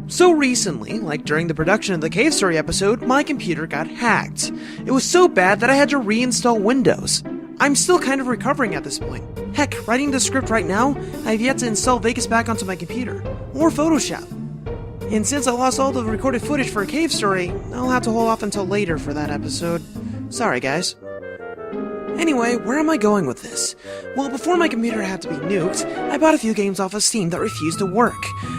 So recently, like during the production of the Cave Story episode, my computer got hacked. It was so bad that I had to reinstall Windows. I'm still kind of recovering at this point. Heck, writing the script right now, I have yet to install Vegas back onto my computer, or Photoshop. And since I lost all the recorded footage for a Cave Story, I'll have to hold off until later for that episode. Sorry guys. Anyway, where am I going with this? Well, before my computer had to be nuked, I bought a few games off of Steam that refused to work.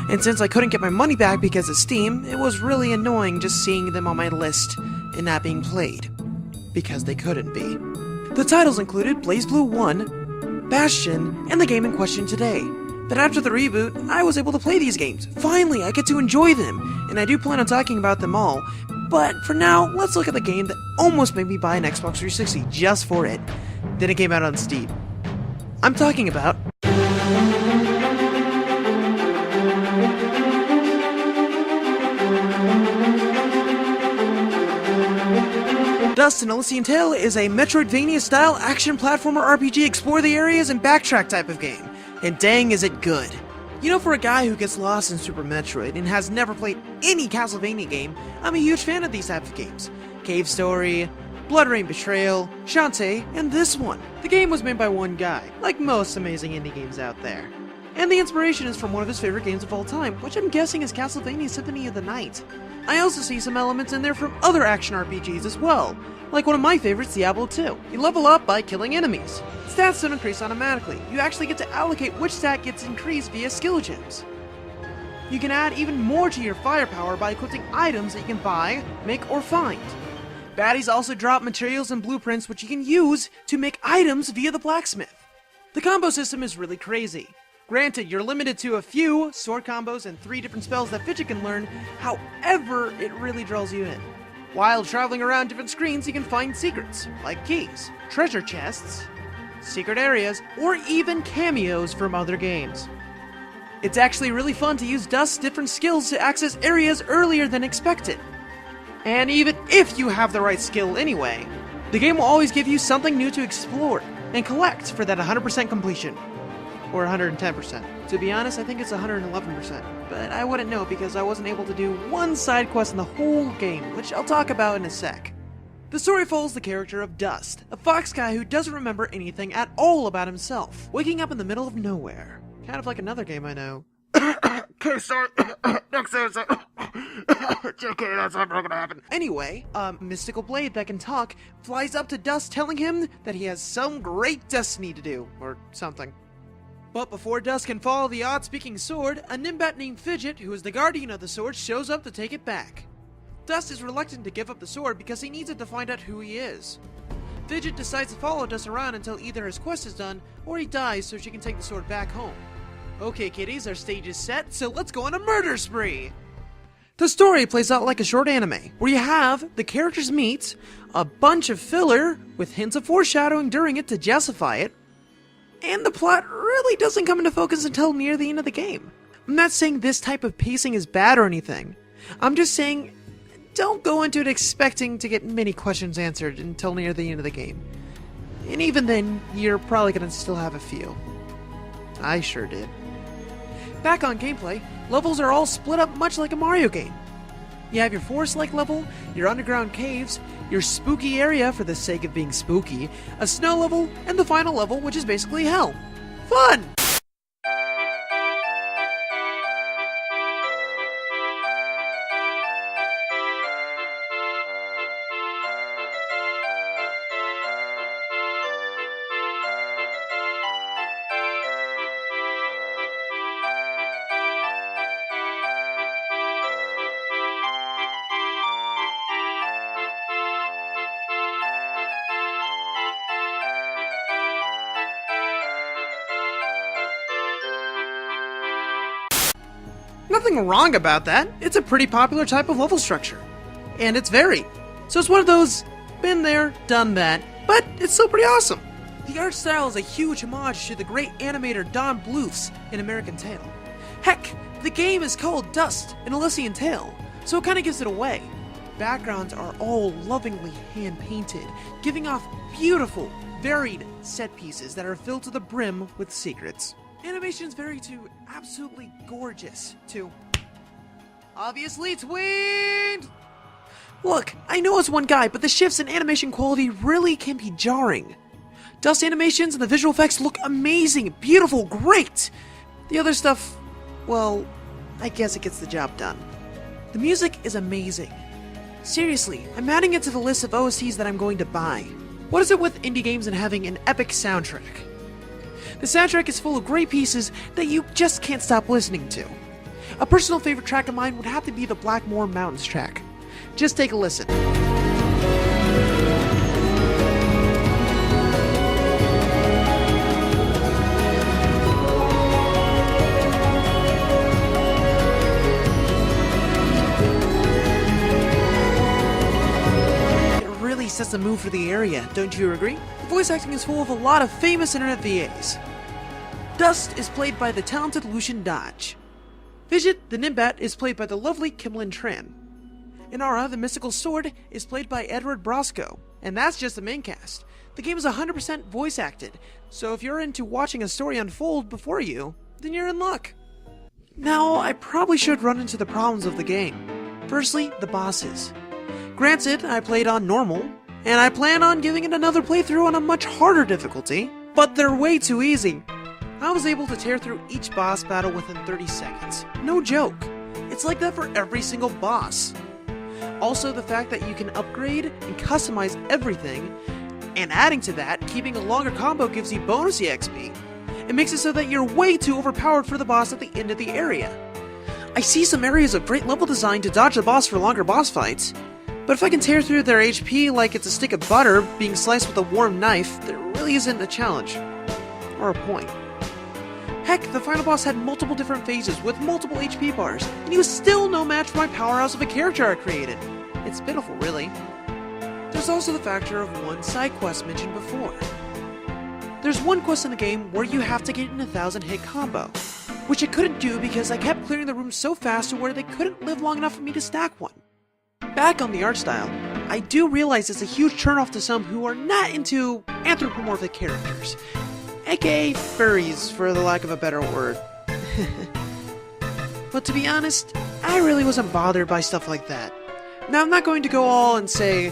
And since I couldn't get my money back because of Steam, it was really annoying just seeing them on my list and not being played. Because they couldn't be. The titles included BlazBlue 1, Bastion, and the game in question today. But after the reboot, I was able to play these games. Finally, I get to enjoy them, and I do plan on talking about them all. But for now, let's look at the game that almost made me buy an Xbox 360 just for it. Then it came out on Steam. I'm talking about Dust: An Elysian Tale is a Metroidvania-style action platformer RPG explore the areas and backtrack type of game. And dang is it good. You know, for a guy who gets lost in Super Metroid and has never played any Castlevania game, I'm a huge fan of these types of games. Cave Story, Blood Rain Betrayal, Shantae, and this one. The game was made by one guy, like most amazing indie games out there. And the inspiration is from one of his favorite games of all time, which I'm guessing is Castlevania Symphony of the Night. I also see some elements in there from other action RPGs as well, like one of my favorites, Diablo 2. You level up by killing enemies. Stats don't increase automatically. You actually get to allocate which stat gets increased via skill gems. You can add even more to your firepower by equipping items that you can buy, make, or find. Baddies also drop materials and blueprints which you can use to make items via the blacksmith. The combo system is really crazy. Granted, you're limited to a few sword combos and 3 different spells that Fidget can learn, however, it really draws you in. While traveling around different screens, you can find secrets, like keys, treasure chests, secret areas, or even cameos from other games. It's actually really fun to use Dust's different skills to access areas earlier than expected. And even if you have the right skill anyway, the game will always give you something new to explore and collect for that 100% completion. Or 110%. To be honest, I think it's 111%, but I wouldn't know because I wasn't able to do one side quest in the whole game, which I'll talk about in a sec. The story follows the character of Dust, a fox guy who doesn't remember anything at all about himself, waking up in the middle of nowhere. Kind of like another game I know. Okay, sorry. Next answer. JK, that's not gonna happen. Anyway, a mystical blade that can talk flies up to Dust telling him that he has some great destiny to do, or something. But before Dust can follow the odd-speaking sword, a Nimbat named Fidget, who is the guardian of the sword, shows up to take it back. Dust is reluctant to give up the sword because he needs it to find out who he is. Fidget decides to follow Dust around until either his quest is done, or he dies so she can take the sword back home. Okay kiddies, our stage is set, so let's go on a murder spree! The story plays out like a short anime, where you have the characters meet, a bunch of filler, with hints of foreshadowing during it to justify it, and the plot really doesn't come into focus until near the end of the game. I'm not saying this type of pacing is bad or anything. I'm just saying, don't go into it expecting to get many questions answered until near the end of the game. And even then, you're probably gonna still have a few. I sure did. Back on gameplay, levels are all split up much like a Mario game. You have your forest-like level, your underground caves, your spooky area for the sake of being spooky, a snow level, and the final level, which is basically hell. Fun! Nothing wrong about that. It's a pretty popular type of level structure. And it's varied. So it's one of those, been there, done that, but it's still pretty awesome. The art style is a huge homage to the great animator Don Bluth's in American Tail. Heck, the game is called Dust: An Elysian Tale, so it kinda gives it away. Backgrounds are all lovingly hand-painted, giving off beautiful, varied set pieces that are filled to the brim with secrets. Animations vary to absolutely gorgeous to Obviously, tweet! Look, I know it's one guy, but the shifts in animation quality really can be jarring. Dust animations and the visual effects look amazing, beautiful, great! The other stuff, well, I guess it gets the job done. The music is amazing. Seriously, I'm adding it to the list of OSTs that I'm going to buy. What is it with indie games and having an epic soundtrack? The soundtrack is full of great pieces that you just can't stop listening to. A personal favorite track of mine would have to be the Blackmore Mountains track. Just take a listen. Sets the mood for the area, don't you agree? The voice acting is full of a lot of famous internet VAs. Dust is played by the talented Lucian Dodge. Fidget, the Nimbat, is played by the lovely Kimlin Tran. Inara, the mystical sword, is played by Edward Brosco. And that's just the main cast. The game is 100% voice acted, so if you're into watching a story unfold before you, then you're in luck. Now, I probably should run into the problems of the game. Firstly, the bosses. Granted, I played on normal, and I plan on giving it another playthrough on a much harder difficulty, but they're way too easy. I was able to tear through each boss battle within 30 seconds. No joke. It's like that for every single boss. Also, the fact that you can upgrade and customize everything, and adding to that, keeping a longer combo gives you bonus EXP. It makes it so that you're way too overpowered for the boss at the end of the area. I see some areas of great level design to dodge the boss for longer boss fights, but if I can tear through their HP like it's a stick of butter being sliced with a warm knife, there really isn't a challenge. Or a point. Heck, the final boss had multiple different phases with multiple HP bars, and he was still no match for my powerhouse of a character I created. It's pitiful, really. There's also the factor of one side quest mentioned before. There's one quest in the game where you have to get in a 1000-hit combo, which I couldn't do because I kept clearing the room so fast to where they couldn't live long enough for me to stack one. Back on the art style, I do realize it's a huge turnoff to some who are not into anthropomorphic characters, aka furries for the lack of a better word. But to be honest, I really wasn't bothered by stuff like that. Now I'm not going to go all and say,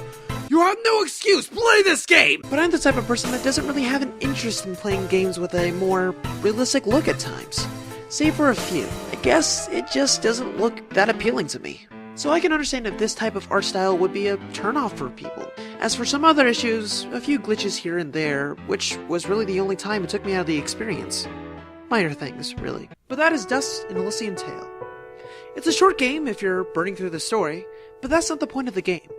"You have no excuse, play this game!" But I'm the type of person that doesn't really have an interest in playing games with a more realistic look at times. Save for a few. I guess it just doesn't look that appealing to me. So I can understand if this type of art style would be a turnoff for people. As for some other issues, a few glitches here and there, which was really the only time it took me out of the experience. Minor things, really. But that is Dust in Elysian Tale. It's a short game if you're burning through the story, but that's not the point of the game.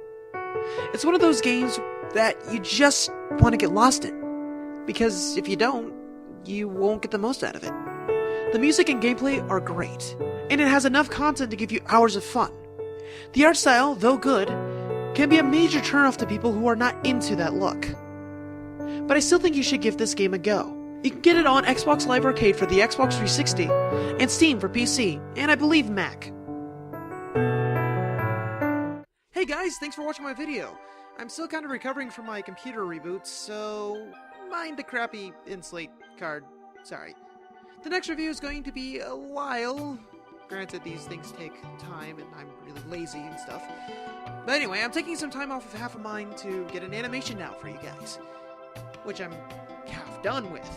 It's one of those games that you just want to get lost in, because if you don't, you won't get the most out of it. The music and gameplay are great, and it has enough content to give you hours of fun. The art style, though good, can be a major turnoff to people who are not into that look. But I still think you should give this game a go. You can get it on Xbox Live Arcade for the Xbox 360, and Steam for PC, and I believe Mac. Hey guys, thanks for watching my video. I'm still kind of recovering from my computer reboot, so mind the crappy Inslate card. Sorry. The next review is going to be a while. Granted, these things take time, and I'm really lazy and stuff. But anyway, I'm taking some time off of half of mine to get an animation out for you guys, which I'm half done with.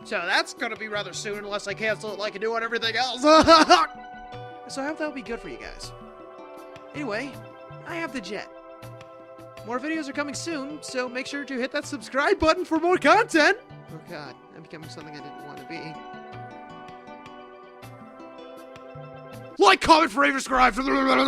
So that's gonna be rather soon, unless I cancel it like I do on everything else. So I hope that'll be good for you guys. Anyway, I have the jet. More videos are coming soon, so make sure to hit that subscribe button for more content! Oh god, I'm becoming something I didn't want to be. Like, comment, rate, subscribe!